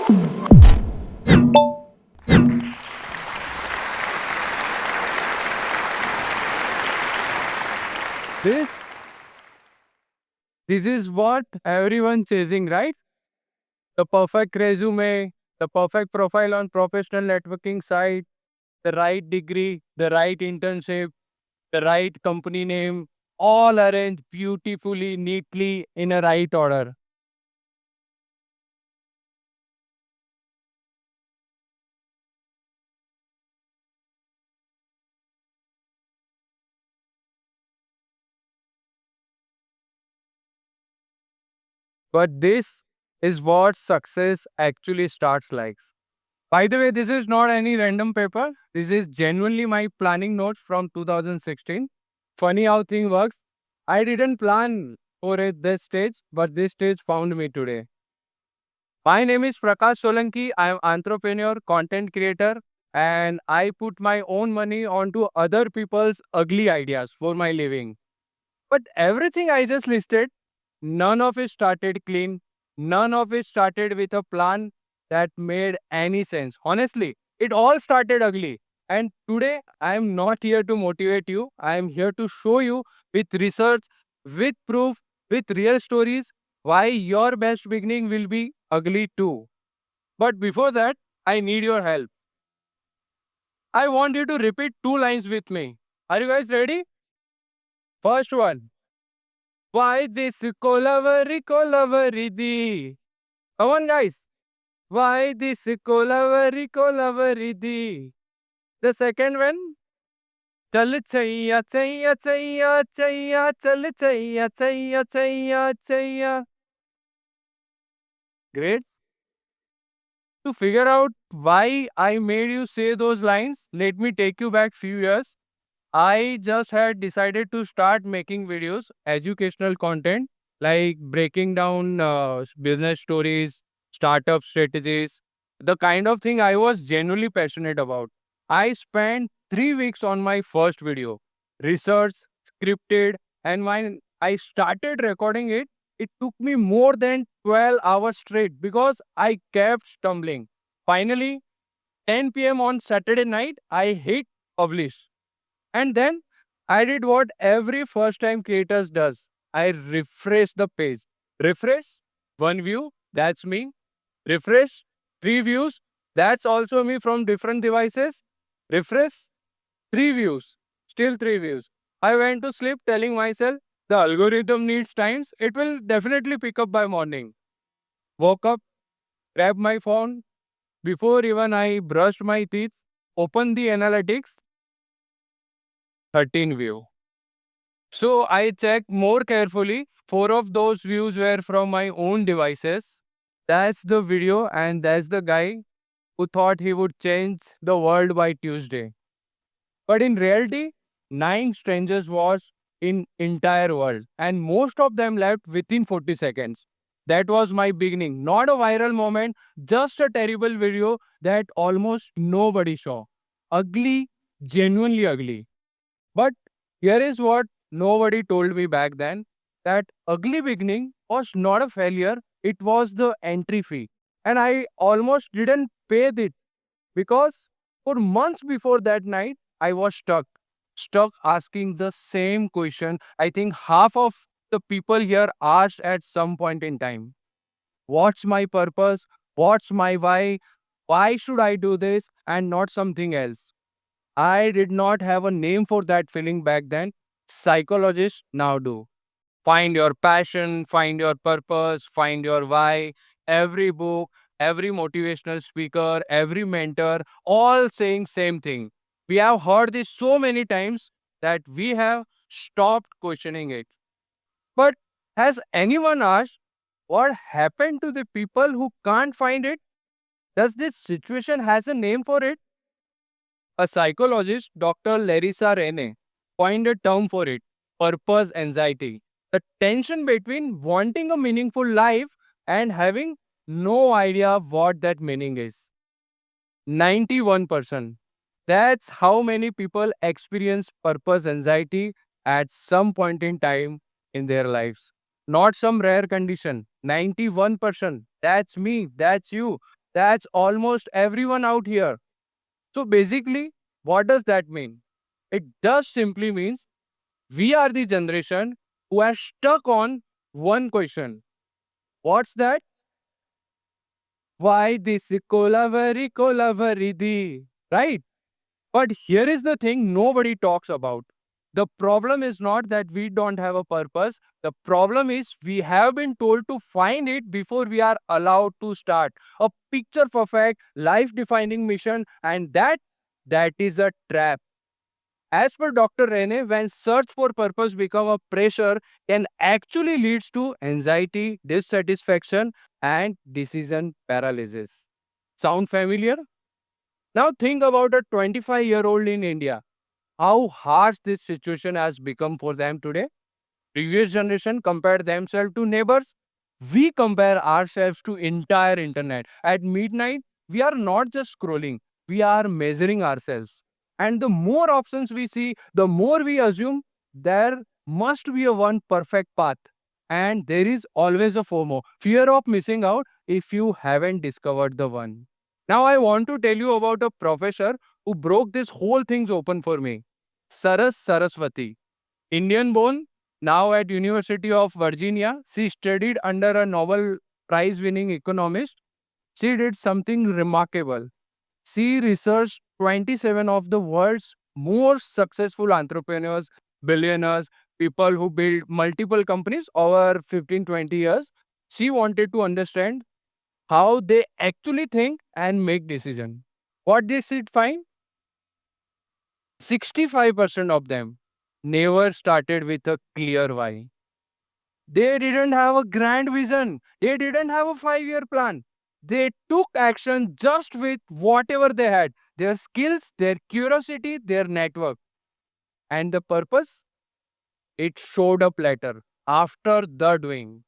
This this is what everyone's chasing, right? The perfect resume, the perfect profile on professional networking site, the right degree, the right internship, the right company name, all arranged beautifully, neatly in a right order. But this is what success actually starts like. By the way, this is not any random paper. This is genuinely my planning notes from 2016. Funny how thing works. I didn't plan for it this stage, but this stage found me today. My name is Prakash Solanki. I am entrepreneur, content creator, and I put my own money onto other people's ugly ideas for my living. But everything I just listed, none of it started clean. None of it started with a plan that made any sense. Honestly, it all started ugly. And today, I am not here to motivate you. I am here to show you with research, with proof, with real stories, why your best beginning will be ugly too. But before that, I need your help. I want you to repeat two lines with me. Are you guys ready? First one. Why this Kolavari Come on, guys. Why this Kolavari The second one. Chal chaiya chaiya chaiya chaiya chal chaiya chaiya chaiya chaiya. Great. To figure out why I made you say those lines, let me take you back few years. I just had decided to start making videos, educational content, like breaking down business stories, startup strategies, the kind of thing I was genuinely passionate about. I spent 3 weeks on my first video, research, scripted, and when I started recording it, it took me more than 12 hours straight because I kept stumbling. Finally, 10 p.m. on Saturday night, I hit publish. And then I did what every first time creators does. I refresh the page. Refresh, one view, that's me. Refresh, three views, that's also me from different devices. Refresh, three views, still three views. I went to sleep telling myself the algorithm needs times. It will definitely pick up by morning. Woke up, grabbed my phone. Before even I brushed my teeth, opened the analytics, 13 view. So I checked more carefully. Four of those views were from my own devices. That's the video, and that's the guy who thought he would change the world by Tuesday. But in reality, nine strangers watched in entire world, and most of them left within 40 seconds. That was my beginning. Not a viral moment, just a terrible video that almost nobody saw. Ugly, genuinely ugly. But here is what nobody told me back then, that ugly beginning was not a failure, it was the entry fee. And I almost didn't pay it because for months before that night, I was stuck asking the same question. I think half of the people here asked at some point in time. What's my purpose? What's my why? Why should I do this and not something else? I did not have a name for that feeling back then. Psychologists now do. Find your passion, find your purpose, find your why. Every book, every motivational speaker, every mentor, all saying same thing. We have heard this so many times that we have stopped questioning it. But has anyone asked what happened to the people who can't find it? Does this situation has a name for it? A psychologist, Dr. Larissa Rene, coined a term for it, purpose anxiety. The tension between wanting a meaningful life and having no idea what that meaning is. 91%. That's how many people experience purpose anxiety at some point in time in their lives. Not some rare condition. 91%. That's me. That's you. That's almost everyone out here. So basically, what does that mean? It does simply means we are the generation who are stuck on one question. What's that? Why this Kolavari di? Right? But here is the thing nobody talks about. The problem is not that we don't have a purpose. The problem is we have been told to find it before we are allowed to start. A picture perfect, life defining mission, and that is a trap. As per Dr. Rene, when search for purpose become a pressure, can actually leads to anxiety, dissatisfaction, and decision paralysis. Sound familiar? Now think about a 25-year-old in India. How harsh this situation has become for them today. Previous generation compared themselves to neighbors. We compare ourselves to entire internet. At midnight, we are not just scrolling, we are measuring ourselves. And the more options we see, the more we assume there must be a one perfect path. And there is always a FOMO, fear of missing out if you haven't discovered the one. Now I want to tell you about a professor who broke this whole things open for me. Saraswati. Indian born, now at University of Virginia, she studied under a Nobel Prize winning economist. She did something remarkable. She researched 27 of the world's most successful entrepreneurs, billionaires, people who built multiple companies over 15-20 years. She wanted to understand how they actually think and make decisions. What did she find? 65% of them never started with a clear why. They didn't have a grand vision. They didn't have a 5 year plan. They took action just with whatever they had, their skills, their curiosity, their network. And the purpose? It showed up later, after the doing.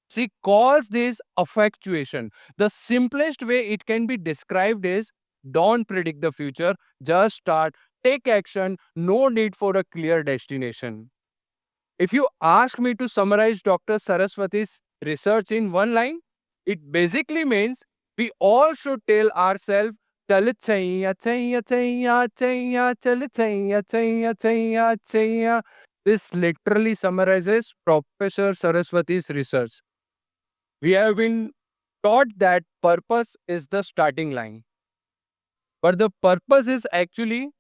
She calls this affectuation. The simplest way it can be described is don't predict the future, just start, take action, no need for a clear destination. If you ask me to summarize Dr. Saraswati's research in one line, it basically means we all should tell ourselves, "Chal chaiya, chaiya, chaiya, chaiya, chal chaiya, chaiya, chaiya, chaiya." This literally summarizes Professor Saraswati's research. We have been taught that purpose is the starting line, but the purpose is actually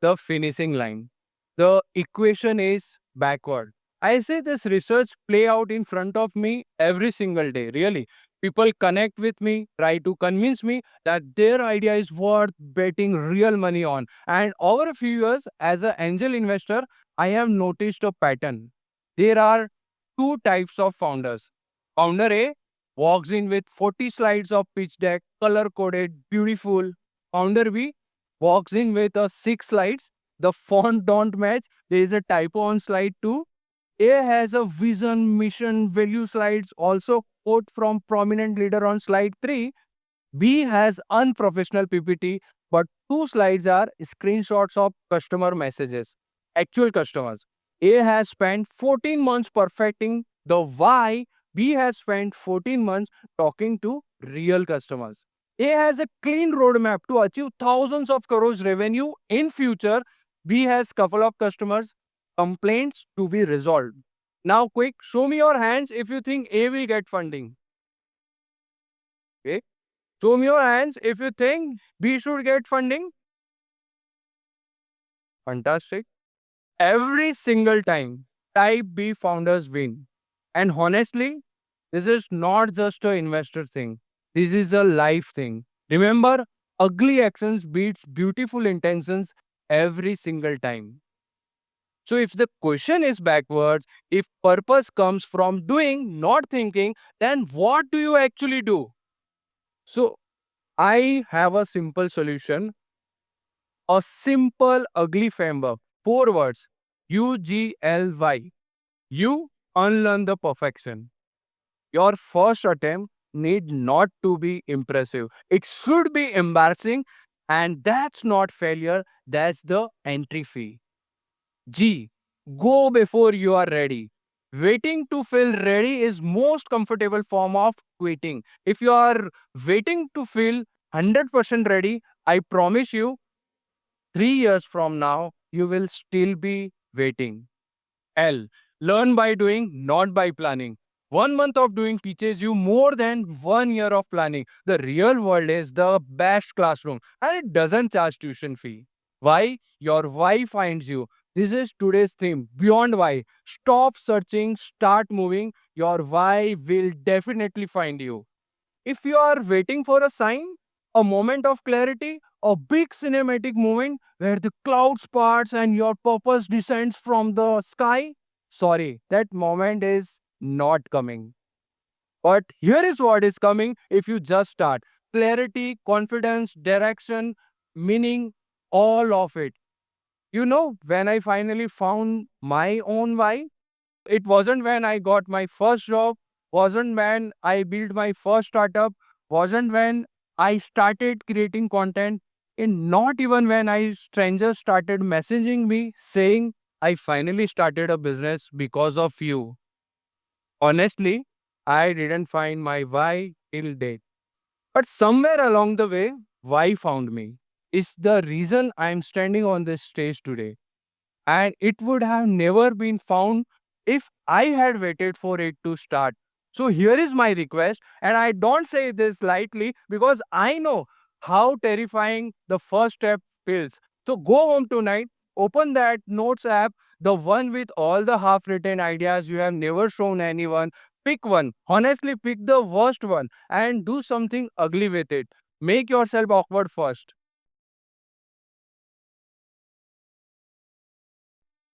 the finishing line. The equation is backward. I see this research play out in front of me every single day. Really, people connect with me, try to convince me that their idea is worth betting real money on. And over a few years, as an angel investor, I have noticed a pattern. There are two types of founders. Founder A walks in with 40 slides of pitch deck, color coded, beautiful. Founder B walks in with a 6 slides, the font don't match, there is a typo on slide 2. A has a vision, mission, value slides, also quote from prominent leader on slide 3. B has unprofessional PPT, but 2 slides are screenshots of customer messages, actual customers. A has spent 14 months perfecting the why, B has spent 14 months talking to real customers. A has a clean roadmap to achieve thousands of crores revenue in future. B has couple of customers complaints to be resolved. Now quick, show me your hands if you think A will get funding. Okay. Show me your hands if you think B should get funding. Fantastic. Every single time, type B founders win. And honestly, this is not just an investor thing. This is a life thing. Remember, ugly actions beats beautiful intentions every single time. So if the question is backwards, if purpose comes from doing, not thinking, then what do you actually do? So I have a simple solution, a simple ugly framework. 4 words. UGLY. You unlearn the perfection. Your first attempt need not to be impressive. It should be embarrassing, and that's not failure, that's the entry fee. G. Go before you are ready. Waiting to feel ready is most comfortable form of quitting. If you are waiting to feel 100% ready, I promise you 3 years from now you will still be waiting. L. Learn by doing, not by planning. 1 month of doing teaches you more than 1 year of planning. The real world is the best classroom and it doesn't charge tuition fee. Why? Your why finds you. This is today's theme. Beyond why. Stop searching, start moving. Your why will definitely find you. If you are waiting for a sign, a moment of clarity, a big cinematic moment where the clouds parts and your purpose descends from the sky, sorry, that moment is not coming. But here is what is coming if you just start. Clarity, confidence, direction, meaning, all of it. You know, when I finally found my own why, it wasn't when I got my first job, wasn't when I built my first startup, wasn't when I started creating content, and not even when I strangers started messaging me saying I finally started a business because of you. Honestly, I didn't find my why till date. But somewhere along the way, why found me is the reason I'm standing on this stage today, and it would have never been found if I had waited for it to start. So here is my request, and I don't say this lightly because I know how terrifying the first step feels. So go home tonight, open that notes app, the one with all the half written ideas you have never shown anyone. Pick one, honestly, pick the worst one and do something ugly with it. Make yourself awkward first.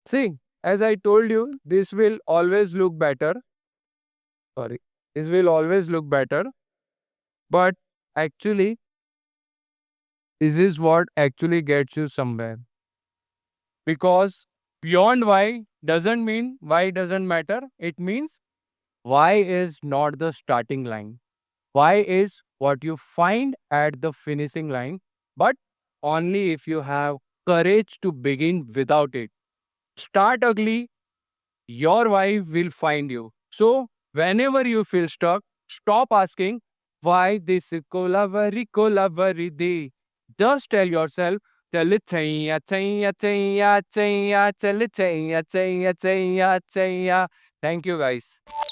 See, as I told you, this will always look better. Sorry. This will always look better. But actually, this is what actually gets you somewhere. Because beyond why doesn't mean why doesn't matter. It means why is not the starting line. Why is what you find at the finishing line, but only if you have courage to begin without it. Start ugly, your wife will find you. So, whenever you feel stuck, stop asking, why this collaborate. Just tell yourself, tell it chaiya, chaiya, chaiya, chaiya, tell it chaiya, chaiya, chaiya, chaiya. Thank you, guys.